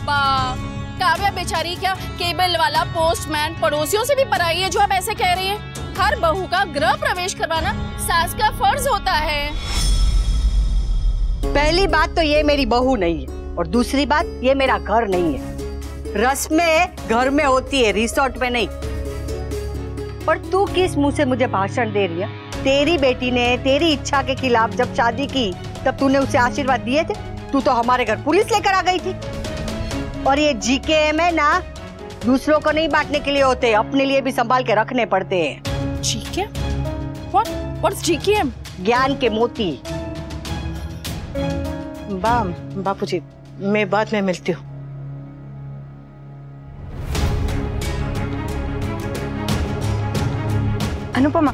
काव्या बेचारी क्या केबल वाला पोस्टमैन पड़ोसियों से भी पराई है जो आप ऐसे कह रही हैं? हर बहू का गृह प्रवेश करवाना सास का फर्ज होता है। पहली बात तो ये मेरी बहू नहीं है और दूसरी बात ये मेरा घर नहीं है। रस्में घर में होती है, रिसोर्ट में नहीं। और तू किस मुंह से मुझे भाषण दे रही है? तेरी बेटी ने तेरी इच्छा के खिलाफ जब शादी की तब तूने उसे आशीर्वाद दिए थे? तू तो हमारे घर पुलिस लेकर आ गई थी। और ये जीकेएम है ना, दूसरों को नहीं बांटने के लिए होते, अपने लिए भी संभाल के रखने पड़ते हैं। जीकेएम? What's जीकेएम? ज्ञान के मोती। बापूजी, मैं बाद में मिलती हूँ। अनुपमा,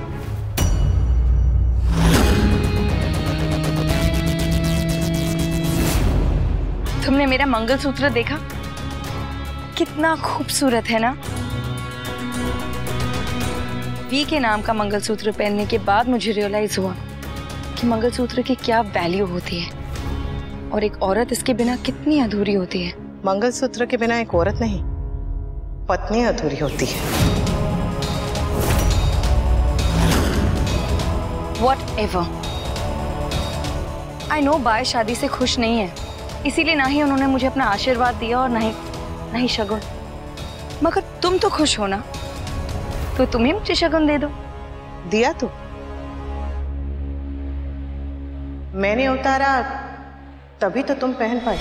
तुमने मेरा मंगलसूत्र देखा? कितना खूबसूरत है ना? वी के नाम का मंगलसूत्र पहनने के बाद मुझे रियलाइज हुआ कि मंगलसूत्र की क्या वैल्यू होती है और एक औरत इसके बिना कितनी अधूरी होती है। मंगलसूत्र के बिना एक औरत नहीं, पत्नी अधूरी होती है। Whatever. I know बाय शादी से खुश नहीं है, इसीलिए ना ही उन्होंने मुझे अपना आशीर्वाद दिया और ना ही शगुन। मगर तुम तो खुश हो ना, तो तुम ही मुझे शगुन दे दो। दिया तो मैंने उतारा, तभी तो तुम पहन पाए।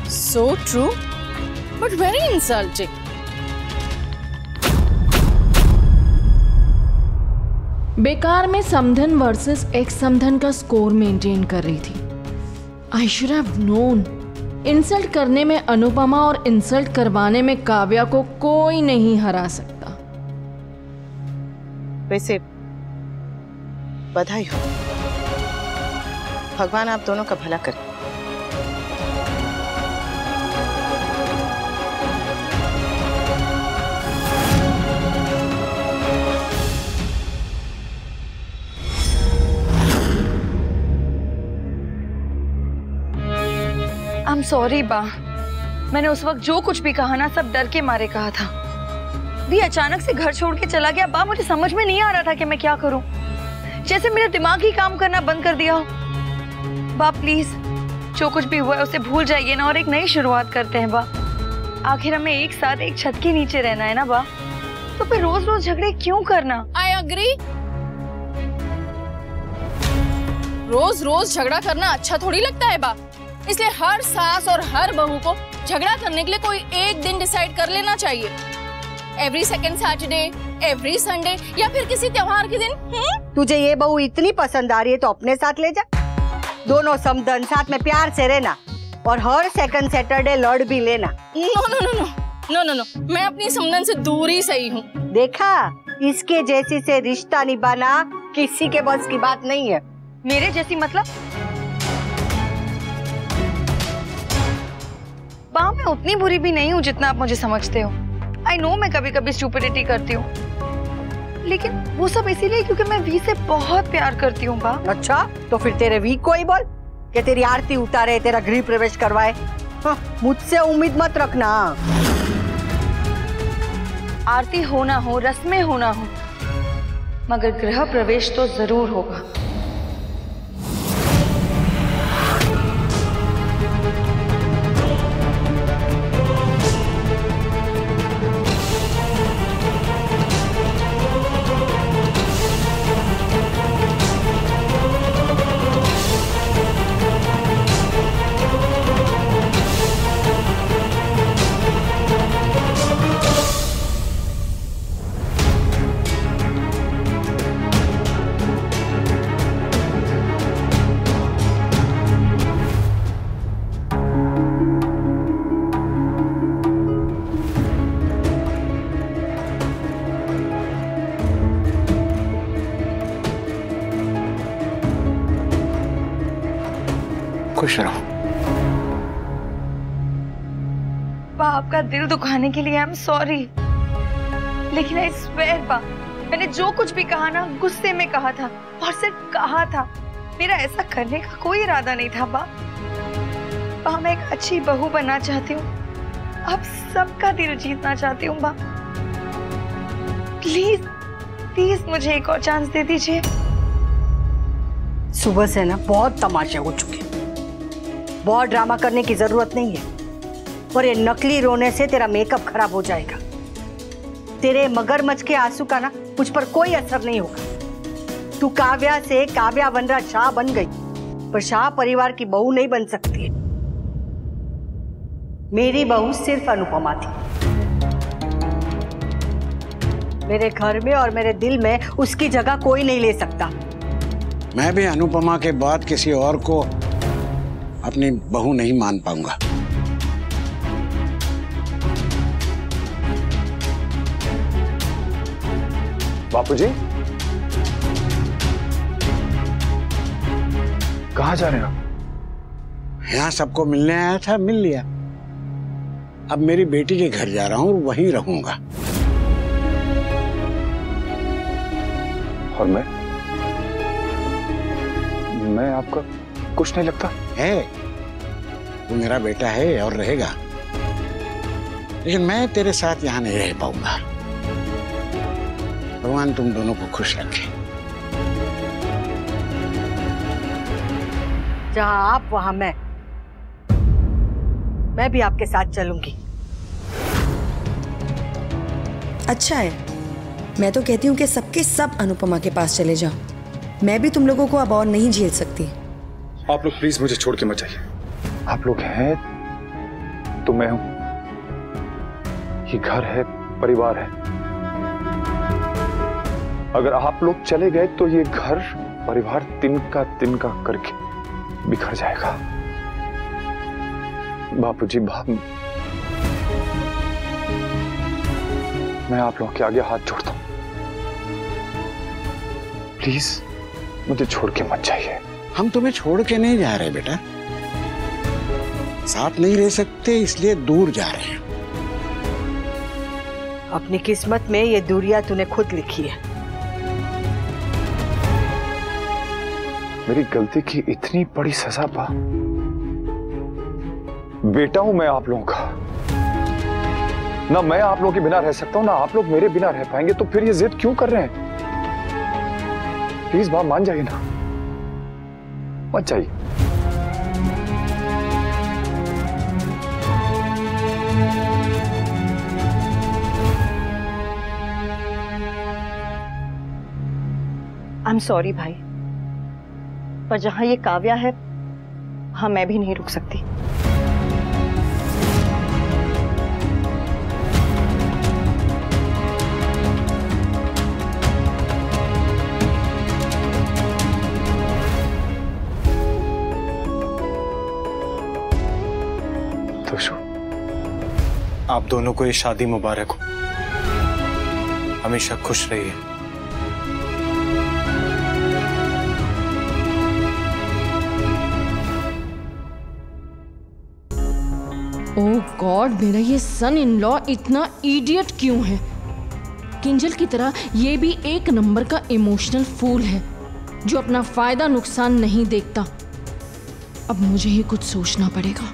So true, but very insulting. बेकार में समधन वर्सेस एक्स समधन का स्कोर मेंटेन कर रही थी। I should have known. Insult करने में अनुपमा और इंसल्ट करवाने में काव्या को कोई नहीं हरा सकता। वैसे बधाई हो, भगवान आप दोनों का भला करे। I'm sorry बा, मैंने उस वक्त जो कुछ भी कहा ना सब डर के मारे कहा था। वी अचानक से घर छोड़ के चला गया बा, मुझे समझ में नहीं आ रहा था कि मैं क्या करूं। जैसे मेरा दिमाग ही काम करना बंद कर दिया हो। बा प्लीज, जो कुछ भी हुआ है उसे भूल जाइए ना और एक नई शुरुआत करते हैं बा। आखिर हमें एक साथ एक छत के नीचे रहना है ना बा, तो फिर रोज रोज झगड़े क्यों करना? I agree. रोज रोज झगड़ा करना अच्छा थोड़ी लगता है बा, इसलिए हर सास और हर बहू को झगड़ा करने के लिए कोई एक दिन डिसाइड कर लेना चाहिए। Every second Saturday, every Sunday या फिर किसी त्योहार के दिन। तुझे ये बहू इतनी पसंद आ रही है तो अपने साथ ले जा। दोनों समधन साथ में प्यार से रहना और हर सेकंड सैटरडे लड़ भी लेना। नो, मैं अपनी समधन से दूर ही सही हूँ। देखा, इसके जैसी से रिश्ता निभाना किसी के बस की बात नहीं है। मेरे जैसी मतलब? बा, मैं उतनी बुरी भी नहीं हूँ जितना आप मुझे समझते हो। आई नो मैं कभी कभी स्टूपिडिटी करती हूँ, लेकिन वो सब इसीलिए क्योंकि मैं वी से बहुत प्यार करती हूँ बा। अच्छा, तो फिर तेरे वी को ही बोल कि तेरी आरती उतारे, तेरा गृह प्रवेश करवाए। मुझसे उम्मीद मत रखना। आरती हो ना हो, रस्में हो ना हो, मगर गृह प्रवेश तो जरूर होगा। खुश रहो। बा, आपका दिल दुखाने के लिए आई एम सॉरी, लेकिन आई स्वेयर बा, मैंने जो कुछ भी कहा ना गुस्से में कहा था, और सिर्फ कहा था। मेरा ऐसा करने का कोई इरादा नहीं था बा। मैं एक अच्छी बहू बनना चाहती हूँ, अब सबका दिल जीतना चाहती हूँ बा। प्लीज प्लीज मुझे एक और चांस दे दीजिए। सुबह से ना बहुत तमाशे हो चुके, बहुत ड्रामा करने की जरूरत नहीं है। और ये नकली रोने से तेरा मेकअप खराब हो जाएगा। तेरे मगरमच्छ के आंसू का ना मुझ पर कोई असर नहीं होगा। तू काव्या से काव्या वनरा शाह बन गई, पर शाह परिवार की बहू नहीं बन सकती है। मेरी बहू सिर्फ अनुपमा थी। मेरे घर में और मेरे दिल में उसकी जगह कोई नहीं ले सकता। मैं भी अनुपमा के बाद किसी और को अपनी बहू नहीं मान पाऊंगा। बापूजी, कहाँ जा रहे हैं आप? यहाँ सबको मिलने आया था, मिल लिया। अब मेरी बेटी के घर जा रहा हूँ, वहीं रहूंगा। और मैं आपका कुछ नहीं लगता है। वो मेरा बेटा है और रहेगा, लेकिन मैं तेरे साथ यहाँ नहीं रह पाऊंगा। भगवान तुम दोनों को खुश रखे। जहाँ आप वहाँ मैं भी आपके साथ चलूंगी। अच्छा है, मैं तो कहती हूँ कि सबके सब अनुपमा के पास चले जाओ। मैं भी तुम लोगों को अब और नहीं झेल सकती। आप लोग प्लीज मुझे छोड़ के मत जाइए। आप लोग हैं तो मैं हूं। ये घर है, परिवार है। अगर आप लोग चले गए तो ये घर परिवार तिनका करके बिखर जाएगा। बापूजी, मैं आप लोगों के आगे हाथ जोड़ता हूं। प्लीज मुझे छोड़ के मत जाइए। हम तुम्हें छोड़ के नहीं जा रहे बेटा, साथ नहीं रह सकते इसलिए दूर जा रहे हैं। अपनी किस्मत में ये दूरियां तूने खुद लिखी है। मेरी गलती की इतनी बड़ी सजा पा। बेटा हूं मैं आप लोगों का। ना मैं आप लोगों के बिना रह सकता हूं, ना आप लोग मेरे बिना रह पाएंगे। तो फिर ये जिद क्यों कर रहे हैं? प्लीज बाप मान जाइए ना, मत जाइए। आई एम सॉरी भाई, पर जहां ये काव्या है वहां मैं भी नहीं रुक सकती। आप दोनों को ये शादी मुबारक हो। हमेशा खुश रहिए। ओह गॉड, मेरा ये सन इन लॉ इतना इडियट क्यों है? किंजल की तरह ये भी एक नंबर का इमोशनल फूल है जो अपना फायदा नुकसान नहीं देखता। अब मुझे ही कुछ सोचना पड़ेगा।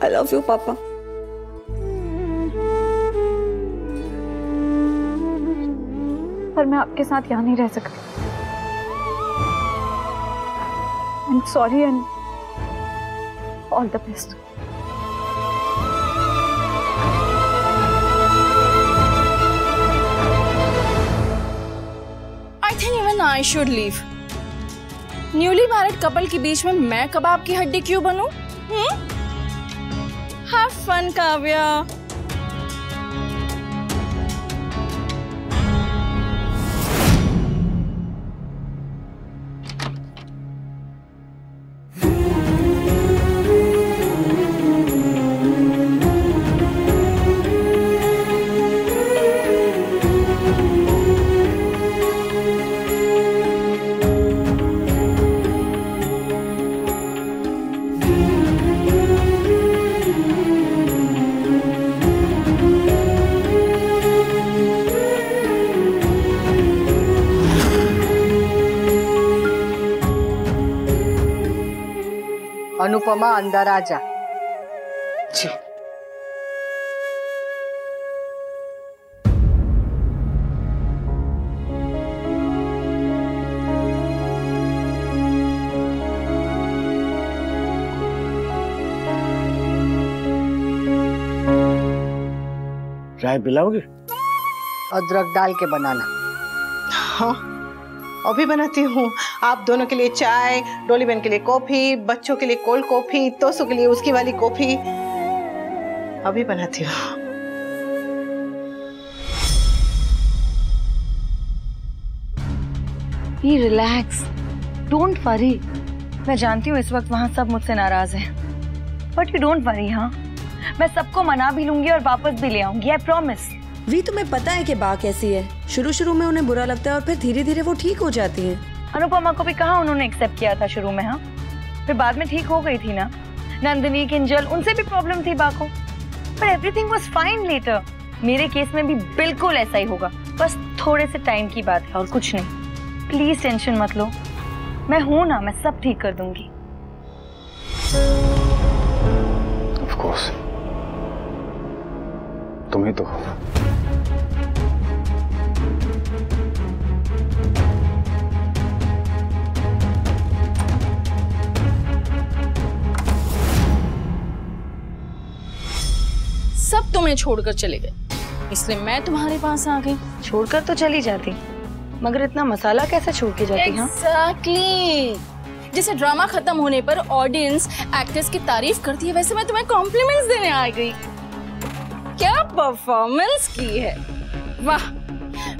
आई लव यू पापा। पर मैं आपके साथ यहाँ नहीं रह सकती। I am sorry and all the best. I think even I should leave. Newly married couple के बीच में मैं कबाब की हड्डी क्यों बनूं? Have fun, Kavya. अनुपमा अंदर आ जा। जी। चाय पिलाओगे? अदरक डाल के बनाना। हाँ, अभी बनाती हूँ। आप दोनों के लिए चाय, डोली बहन के लिए कॉफी, बच्चों के लिए कोल्ड कॉफी, तोसू के लिए उसकी वाली कॉफी अभी बनाती हूँ। Be relax, don't worry. मैं जानती हूँ इस वक्त वहाँ सब मुझसे नाराज हैं, बट यू डोंट वरी। हाँ, मैं सबको मना भी लूंगी और वापस भी ले आऊंगी, आई प्रॉमिस। वी, तुम्हें पता है कि बा कैसी है। शुरू शुरू में उन्हें बुरा लगता है और फिर धीरे धीरे वो ठीक हो जाती है। अनुपमा को भी कहा उन्होंने एक्सेप्ट किया था शुरू में, हाँ, फिर बाद में ठीक हो गई थी ना। नंदिनी, किंजल, उनसे भी प्रॉब्लम थी बा को, पर एवरीथिंग वाज फाइन लेटर। मेरे केस में भी बिल्कुल ऐसा ही होगा, बस थोड़े से टाइम की बात है और कुछ नहीं। प्लीज टेंशन मत लो, मैं हूं ना, मैं सब ठीक कर दूंगी। ऑफ कोर्स, तुम ही तो हो। सब तुम्हें छोड़कर चले गए, इसलिए मैं तुम्हारे पास आ गई। छोड़कर तो चली जाती, मगर इतना मसाला कैसे छोड़ के जाती? Exactly. जैसे ड्रामा खत्म होने पर ऑडियंस एक्टर्स की तारीफ करती है, वैसे मैं तुम्हें कॉम्प्लीमेंट्स देने आ गई। क्या परफॉर्मेंस की है, वाह।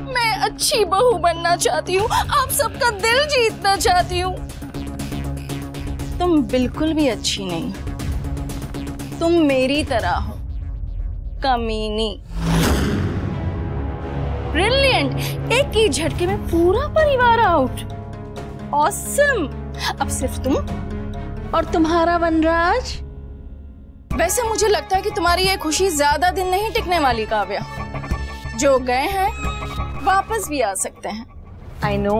मैं अच्छी बहू बनना चाहती हूँ, आप सबका दिल जीतना चाहती हूँ। तुम बिल्कुल भी अच्छी नहीं, तुम मेरी तरह हो, कमीनी। ब्रिलियंट, एक ही झटके में पूरा परिवार आउट। ऑसम। अब सिर्फ तुम और तुम्हारा वनराज। वैसे मुझे लगता है कि तुम्हारी ये खुशी ज्यादा दिन नहीं टिकने वाली काव्या। जो गए हैं वापस भी आ सकते हैं। आई नो,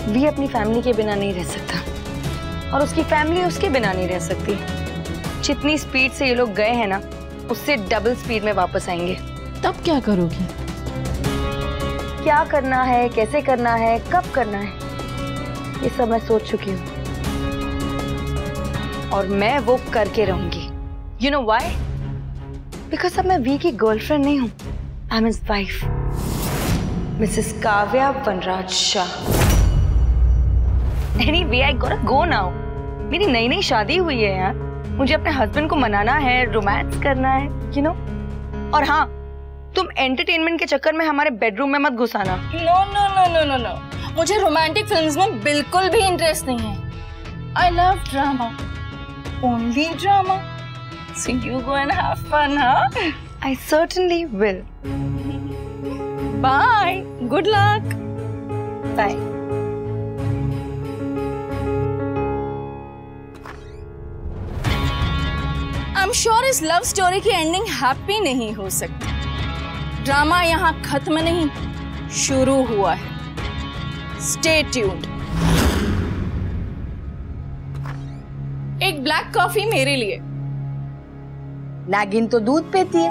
वी अपनी फैमिली के बिना नहीं रह सकता और उसकी फैमिली उसके बिना नहीं रह सकती। जितनी स्पीड से ये लोग गए हैं ना, उससे डबल स्पीड में वापस आएंगे। तब क्या करोगी? क्या करना है, कैसे करना है, कब करना है, ये सब मैं सोच चुकी हूँ और मैं वो करके रहूंगी। You know why? बिकॉज अब मैं वी की गर्लफ्रेंड नहीं हूँ, I am his wife, Mrs Kavya Vanraj Shah. Anyway, I got to go now. मेरी नई नई शादी हुई है यार, मुझे अपने हस्बैंड को मनाना है, रोमांस करना है, यू नो। और हाँ, तुम एंटरटेनमेंट के चक्कर में हमारे बेडरूम में मत घुसाना। No no no no no no, मुझे रोमांटिक फिल्म्स में बिल्कुल भी इंटरेस्ट नहीं है। I love drama, only drama. So you go and have fun, huh? I certainly will. Bye. Good luck. Bye. I'm sure इस लव स्टोरी की ending happy नहीं हो सकती। ड्रामा यहाँ खत्म नहीं, शुरू हुआ है। Stay tuned. एक ब्लैक कॉफी मेरे लिए। नागिन तो दूध पीती है,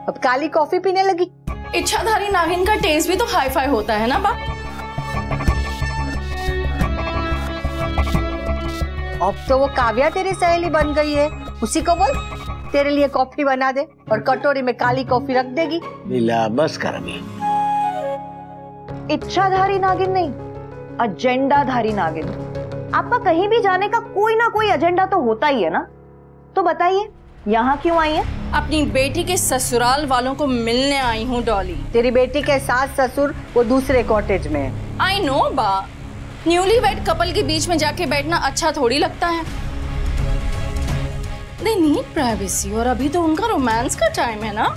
अब काली कॉफी पीने लगी। इच्छाधारी नागिन का टेस्ट भी तो हाई फाई होता है ना बा। अब तो वो काव्या तेरी सहेली बन गई है, उसी को बोल तेरे लिए कॉफी बना दे और कटोरी में काली कॉफी रख देगी। लीला बस कर अभी। इच्छाधारी नागिन नहीं, एजेंडाधारी नागिन। आपका कहीं भी जाने का कोई ना कोई एजेंडा तो होता ही है ना, तो बताइए यहाँ क्यों आई है? अपनी बेटी के ससुराल वालों को मिलने आई हूँ डॉली। तेरी बेटी के सास ससुर वो दूसरे कॉटेज में है। आई नो बा, न्यूली वेड कपल के बीच में जाके बैठना अच्छा थोड़ी लगता है। They need privacy और अभी तो उनका रोमांस का टाइम है ना।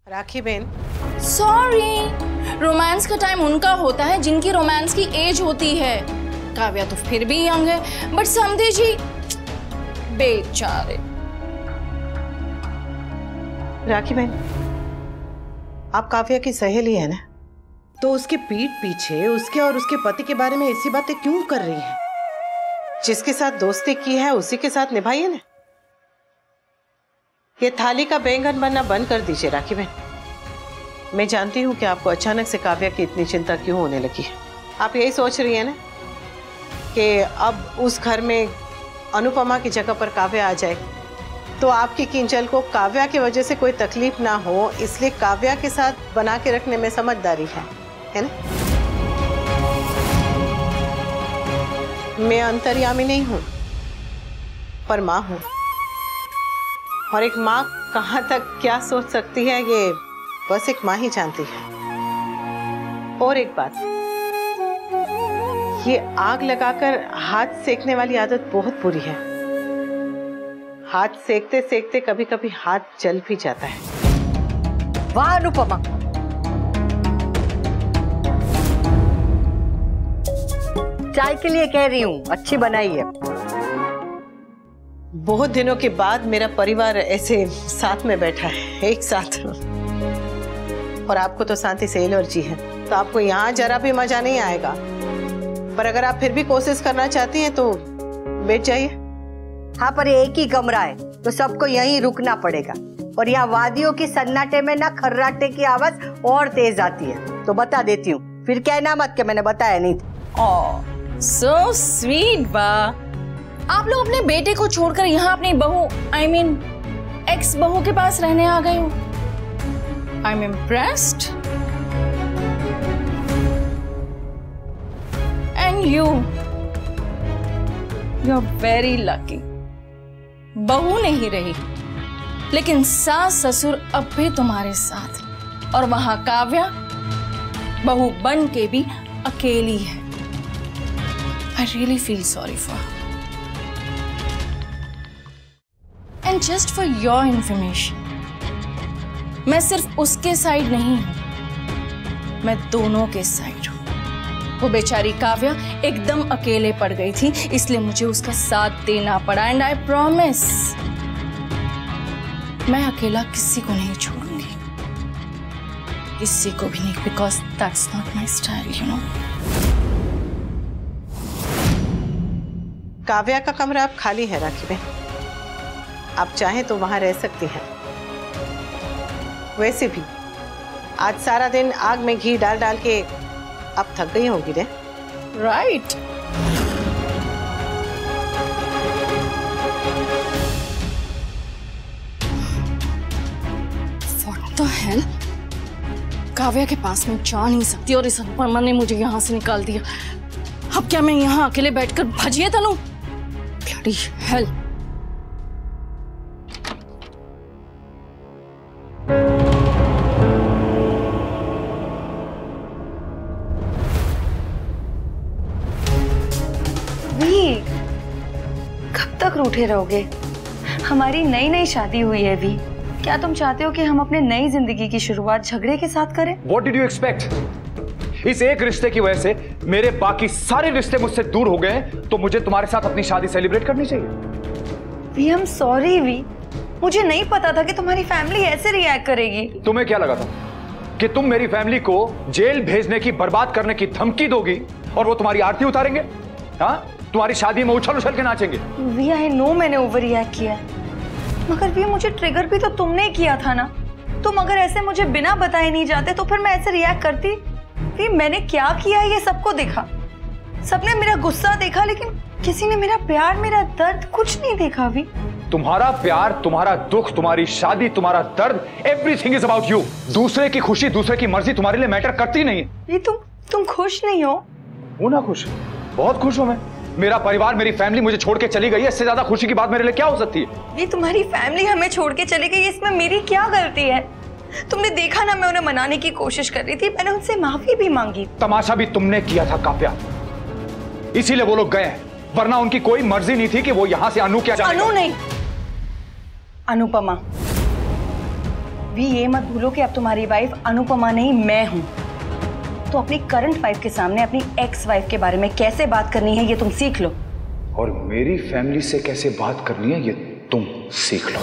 राखी बहन, सॉरी, रोमांस का टाइम उनका होता है जिनकी रोमांस की एज होती है। काव्या तो फिर भी यंग है, बट समझे जी बेचारे। राखी बहन, आप काव्या की सहेली है ना, तो उसके पीठ पीछे उसके और उसके पति के बारे में ऐसी बातें क्यों कर रही हैं? जिसके साथ दोस्ती की है उसी के साथ निभाइए ना। ये थाली का बैंगन बनना बंद कर दीजिए राखी बहन। मैं जानती हूँ कि आपको अचानक से काव्या की इतनी चिंता क्यों होने लगी है। आप यही सोच रही है ना कि अब उस घर में अनुपमा की जगह पर काव्या आ जाए तो आपकी किंजल को काव्या की वजह से कोई तकलीफ ना हो, इसलिए काव्या के साथ बना के रखने में समझदारी है ना? मैं अंतर्यामी नहीं हूं, पर माँ हूं, और एक माँ कहाँ तक क्या सोच सकती है ये बस एक माँ ही जानती है। और एक बात, ये आग लगाकर हाथ सेकने वाली आदत बहुत बुरी है। हाथ सेकते सेकते कभी कभी हाथ जल भी जाता है। वाह अनुपमा, चाय के लिए कह रही हूँ, अच्छी बनाई है। बहुत दिनों के बाद मेरा परिवार ऐसे साथ में बैठा है, एक साथ। और आपको तो शांति से एलर्जी है, तो आपको यहाँ जरा भी मजा नहीं आएगा। पर अगर आप फिर भी कोशिश करना चाहती हैं तो बैठ जाइए। हाँ, पर एक ही कमरा है तो सबको यहीं रुकना पड़ेगा, और यहाँ वादियों की सन्नाटे में ना खर्राटे की आवाज और तेज आती है। तो बता देती हूँ, फिर कहना मत कि मैंने बताया नहीं था। सो स्वीट बा, आप लोग अपने बेटे को छोड़कर यहाँ अपनी बहू I mean एक्स बहू के पास रहने आ गए हो। I'm impressed. And you're very lucky. बहू नहीं रही, लेकिन सास ससुर अब भी तुम्हारे साथ, और वहां काव्या बहू बन के भी अकेली है। I really feel sorry for her. And just for your information, मैं सिर्फ उसके साइड नहीं हूं, मैं दोनों के साइड हूं। वो बेचारी काव्या एकदम अकेले पड़ गई थी, इसलिए मुझे उसका साथ देना पड़ा। एंड आई प्रॉमिस, मैं अकेला किसी को नहीं छोड़ूंगी, किसी को भी नहीं, because that's not my style, you know. Kavya का कमरा अब खाली है राखी बहन, आप चाहें तो वहां रह सकती हैं। वैसे भी आज सारा दिन आग में घी डाल डाल के अब थक गई होगी रे। Right. What the hell? Kavya के पास में जा नहीं सकती और इस अनुपमा ने मुझे यहाँ से निकाल दिया। अब क्या मैं यहाँ अकेले बैठकर भजिए तनु? Bloody hell! कब तक रूठे रहोगे? हमारी नई नई शादी हुई है वी। क्या तुम चाहते हो कि हम अपने नई जिंदगी की शुरुआत झगड़े के साथ करें? What did you expect? इस एक रिश्ते की वजह से मेरे बाकी सारे रिश्ते मुझसे दूर हो गए, तो मुझे तुम्हारे साथ अपनी शादी सेलिब्रेट करनी चाहिए। वी हम सॉरी वी, मुझे नहीं पता था कि तुम्हारी फैमिली ऐसे रिएक्ट करेगी। तुम्हें क्या लगा था कि तुम मेरी फैमिली को जेल भेजने की, बर्बाद करने की धमकी दोगी और वो तुम्हारी आरती उतारेंगे? हाँ, तुम्हारी शादी में उछल उछल के नाचेंगे। वी आई नो मैंने ओवर रिएक्ट किया, मगर वी मुझे ट्रिगर भी तो तुमने किया था ना। तुम अगर ऐसे मुझे बिना बताए नहीं जाते तो फिर मैं ऐसे रिएक्ट करती? वी मैंने क्या किया ये सबको देखा, सबने मेरा गुस्सा देखा, लेकिन किसी ने मेरा प्यार, मेरा दर्द कुछ नहीं देखा। वी तुम्हारा प्यार, तुम्हारा दुख, तुम्हारी शादी, तुम्हारा दर्द, एवरीथिंग इज अबाउट यू। दूसरे की खुशी, दूसरे की मर्जी तुम्हारे लिए मैटर करती नहीं है। ये तुम खुश नहीं हो? वो ना खुश, बहुत खुश हूं मैं। मेरा परिवार, मेरी फैमिली मुझे छोड़ के चली गई है, इससे ज्यादा खुशी की बात मेरे लिए क्या हो सकती है? ये तुम्हारी फैमिली हमें छोड़ के चली गई, इसमें मेरी क्या गलती है? तुमने देखा ना, मैं उन्हें मनाने की कोशिश कर रही थी, मैंने उनसे माफी भी मांगी। तमाशा भी तुमने किया था काव्या, इसीलिए वो लोग गए, वरना उनकी कोई मर्जी नहीं थी कि वो यहां से अनु क्या जाने। अनु नहीं, अनुपमा। भी ये मत भूलो कि अब तुम्हारी वाइफ अनुपमा नहीं, मैं हूं। तो अपनी करंट वाइफ के सामने अपनी एक्स वाइफ के बारे में कैसे बात करनी है ये तुम सीख लो, और मेरी फैमिली से कैसे बात करनी है ये तुम सीख लो।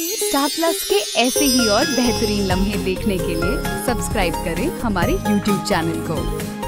स्टार प्लस के ऐसे ही और बेहतरीन लम्हे देखने के लिए सब्सक्राइब करें हमारे YouTube चैनल को।